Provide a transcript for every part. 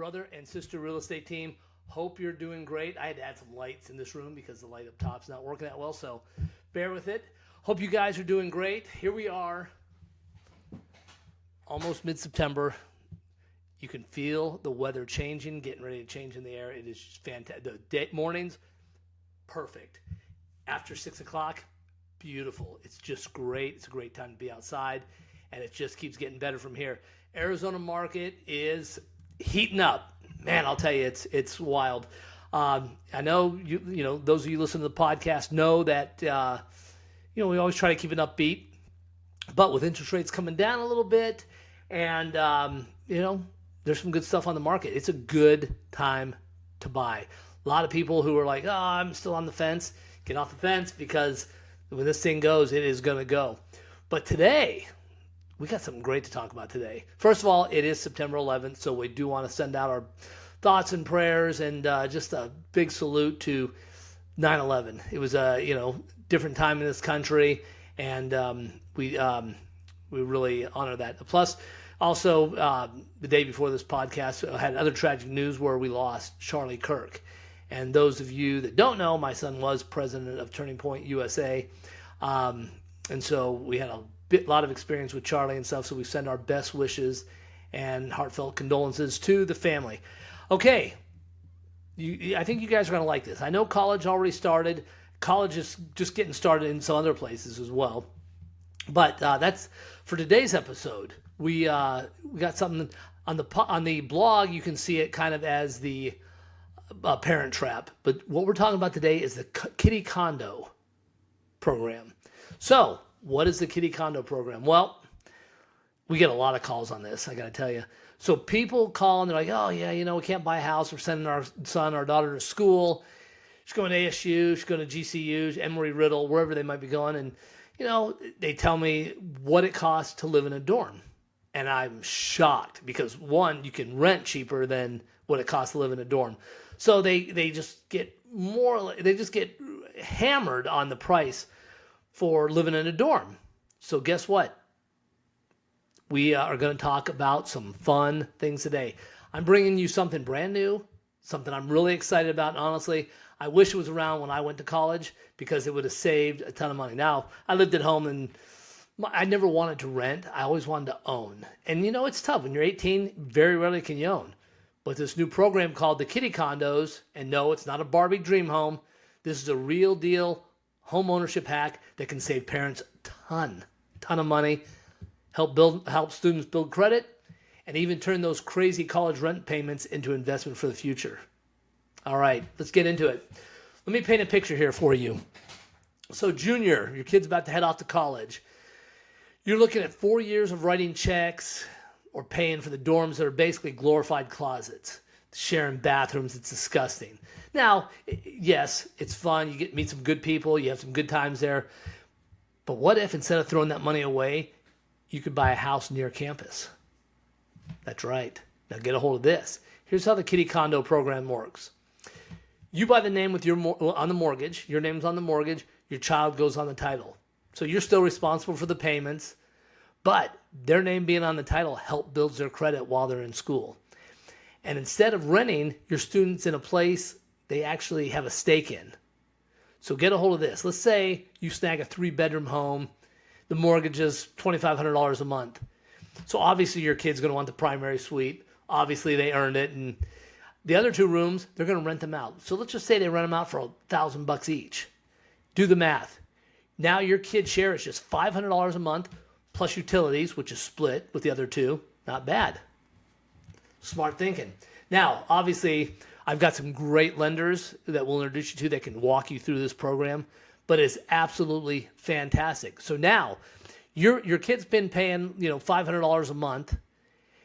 brother and sister real estate team. Hope you're doing great. I had to add some lights in this room because the light up top's not working that well, so bear with it. Hope you guys are doing great. Here we are, almost mid-September. You can feel the weather changing, getting ready to change in the air. It is just fantastic. The mornings, perfect. After 6 o'clock, beautiful. It's just great. It's a great time to be outside, and it just keeps getting better from here. Arizona market is heating up. Man, I'll tell you, it's wild. I know you know those of you listening to the podcast know that we always try to keep it upbeat, but with interest rates coming down a little bit, and there's some good stuff on the market. It's a good time to buy. A lot of people who are like, "Oh, I'm still on the fence." Get off the fence, because when this thing goes, it is going to go. But today, we got something great to talk about today. First of all, it is September 11th, so we do want to send out our thoughts and prayers and just a big salute to 9/11. It was a different time in this country, and we really honor that. Plus, also the day before this podcast, I had other tragic news where we lost Charlie Kirk. And those of you that don't know, my son was president of Turning Point USA, and so we had a lot of experience with Charlie and stuff, so we send our best wishes and heartfelt condolences to the family. Okay, I think you guys are going to like this. I know college already started. College is just getting started in some other places as well. But that's for today's episode. We got something on the blog. You can see it kind of as the Parent Trap. But what we're talking about today is the Kiddie Condo Program. So, what is the Kiddie Condo Program? Well, we get a lot of calls on this, I got to tell you. So people call and they're like, "Oh yeah, we can't buy a house. We're sending our son, our daughter to school. She's going to ASU, she's going to GCU, Emory-Riddle, wherever they might be going." And, they tell me what it costs to live in a dorm. And I'm shocked because, one, you can rent cheaper than what it costs to live in a dorm. So they just get hammered on the price for living in a dorm. So guess what? We are going to talk about some fun things today. I'm bringing you something brand new, something I'm really excited about. And honestly, I wish it was around when I went to college because it would have saved a ton of money. Now, I lived at home and I never wanted to rent. I always wanted to own. And it's tough. When you're 18, very rarely can you own. But this new program called the Kiddie Condos, and no, it's not a Barbie dream home. This is a real deal home ownership hack that can save parents a ton of money, help students build credit, and even turn those crazy college rent payments into investment for the future. All right, let's get into it. Let me paint a picture here for you. So Junior, your kid's about to head off to college. You're looking at 4 years of writing checks or paying for the dorms that are basically glorified closets, sharing bathrooms. It's disgusting. Now, yes, it's fun. You meet some good people. You have some good times there. But what if instead of throwing that money away, you could buy a house near campus? That's right. Now get a hold of this. Here's how the Kiddie Condo Program works. You buy the name with on the mortgage. Your name's on the mortgage. Your child goes on the title. So you're still responsible for the payments, but their name being on the title builds their credit while they're in school. And instead of renting your students in a place they actually have a stake in. So get a hold of this. Let's say you snag a 3-bedroom home. The mortgage is $2,500 a month. So obviously your kid's going to want the primary suite. Obviously they earned it. And the other 2 rooms, they're going to rent them out. So let's just say they rent them out for $1,000 each. Do the math. Now your kid's share is just $500 a month plus utilities, which is split with the other 2. Not bad. Smart thinking. Now, obviously, I've got some great lenders that we'll introduce you to that can walk you through this program, but it's absolutely fantastic. So now, your kid's been paying $500 a month.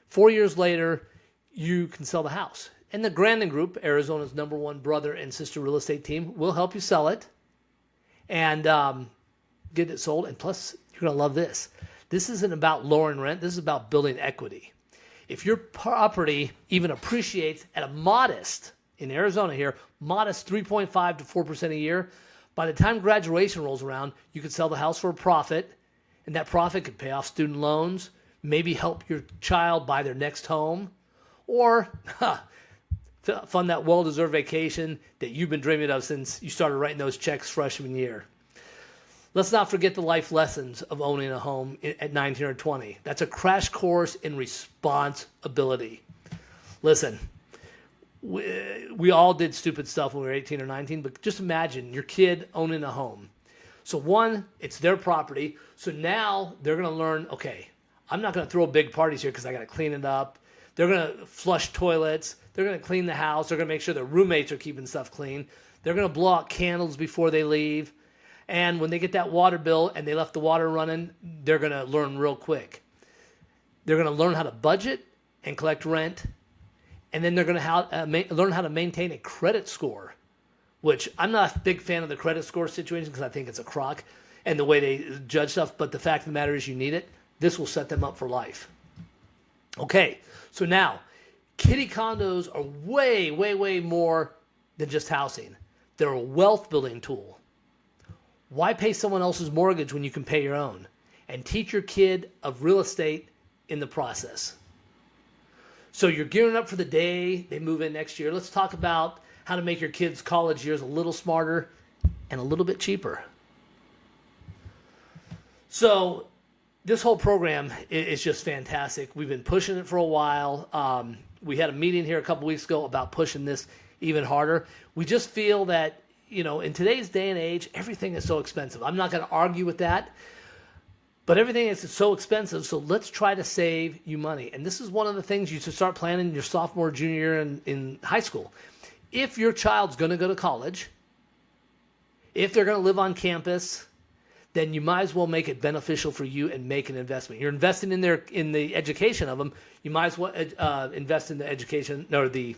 4 years later, you can sell the house. And the Grandin Group, Arizona's #1 brother and sister real estate team, will help you sell it and get it sold. And plus, you're going to love this. This isn't about lowering rent. This is about building equity. If your property even appreciates at a modest, in Arizona here, modest 3.5 to 4% a year, by the time graduation rolls around, you could sell the house for a profit, and that profit could pay off student loans, maybe help your child buy their next home, or fund that well-deserved vacation that you've been dreaming of since you started writing those checks freshman year. Let's not forget the life lessons of owning a home at 19 or 20. That's a crash course in responsibility. Listen, we all did stupid stuff when we were 18 or 19, but just imagine your kid owning a home. So one, it's their property. So now they're going to learn, okay, I'm not going to throw big parties here because I got to clean it up. They're going to flush toilets. They're going to clean the house. They're going to make sure their roommates are keeping stuff clean. They're going to blow out candles before they leave. And when they get that water bill and they left the water running, they're going to learn real quick. They're going to learn how to budget and collect rent. And then they're going to learn how to maintain a credit score, which I'm not a big fan of the credit score situation because I think it's a crock and the way they judge stuff. But the fact of the matter is you need it. This will set them up for life. Okay, so now, kiddie condos are way, way, way more than just housing. They're a wealth building tool. Why pay someone else's mortgage when you can pay your own? And teach your kid of real estate in the process. So you're gearing up for the day they move in next year. Let's talk about how to make your kids' college years a little smarter and a little bit cheaper. So this whole program is just fantastic. We've been pushing it for a while. We had a meeting here a couple weeks ago about pushing this even harder. We just feel that, in today's day and age, everything is so expensive. I'm not going to argue with that, but everything is so expensive, so let's try to save you money. And this is one of the things you should start planning your sophomore, junior year in high school. If your child's going to go to college, if they're going to live on campus, then you might as well make it beneficial for you and make an investment. You're investing in the education of them. You might as well invest in the education or the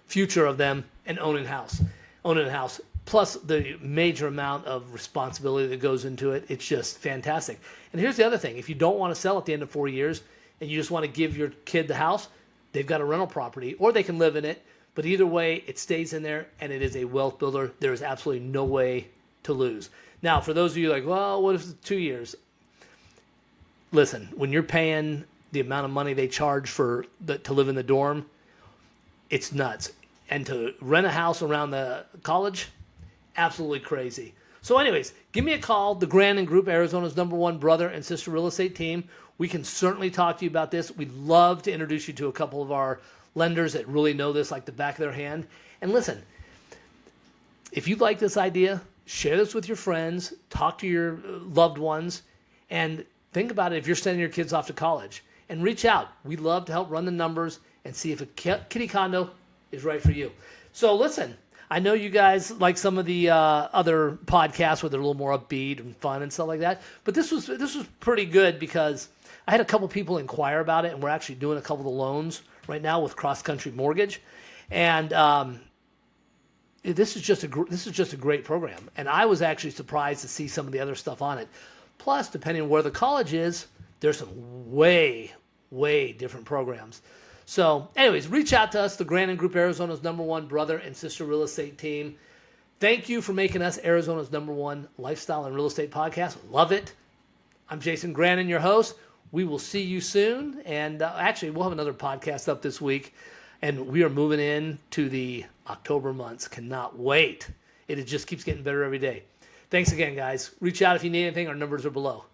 future of them and owning a house. Plus the major amount of responsibility that goes into it. It's just fantastic. And here's the other thing. If you don't want to sell at the end of 4 years and you just want to give your kid the house, they've got a rental property or they can live in it. But either way, it stays in there and it is a wealth builder. There is absolutely no way to lose. Now, for those of you like, well, what if it's 2 years? Listen, when you're paying the amount of money they charge to live in the dorm, it's nuts. And to rent a house around the college, absolutely crazy. So anyways, give me a call. The Grandin Group, Arizona's #1 brother and sister real estate team. We can certainly talk to you about this. We'd love to introduce you to a couple of our lenders that really know this like the back of their hand. And listen, if you like this idea, share this with your friends, talk to your loved ones, and think about it if you're sending your kids off to college. And reach out. We'd love to help run the numbers and see if a kiddie condo is right for you. So listen, I know you guys like some of the other podcasts where they're a little more upbeat and fun and stuff like that, but this was pretty good because I had a couple people inquire about it, and we're actually doing a couple of the loans right now with Cross Country Mortgage, and this is just a great program. And I was actually surprised to see some of the other stuff on it. Plus, depending on where the college is, there's some way, way different programs. So, anyways, reach out to us, the Grandin Group, Arizona's #1 brother and sister real estate team. Thank you for making us Arizona's #1 lifestyle and real estate podcast. Love it. I'm Jason Grandin, your host. We will see you soon. And actually, we'll have another podcast up this week. And we are moving in to the October months. Cannot wait. It just keeps getting better every day. Thanks again, guys. Reach out if you need anything. Our numbers are below.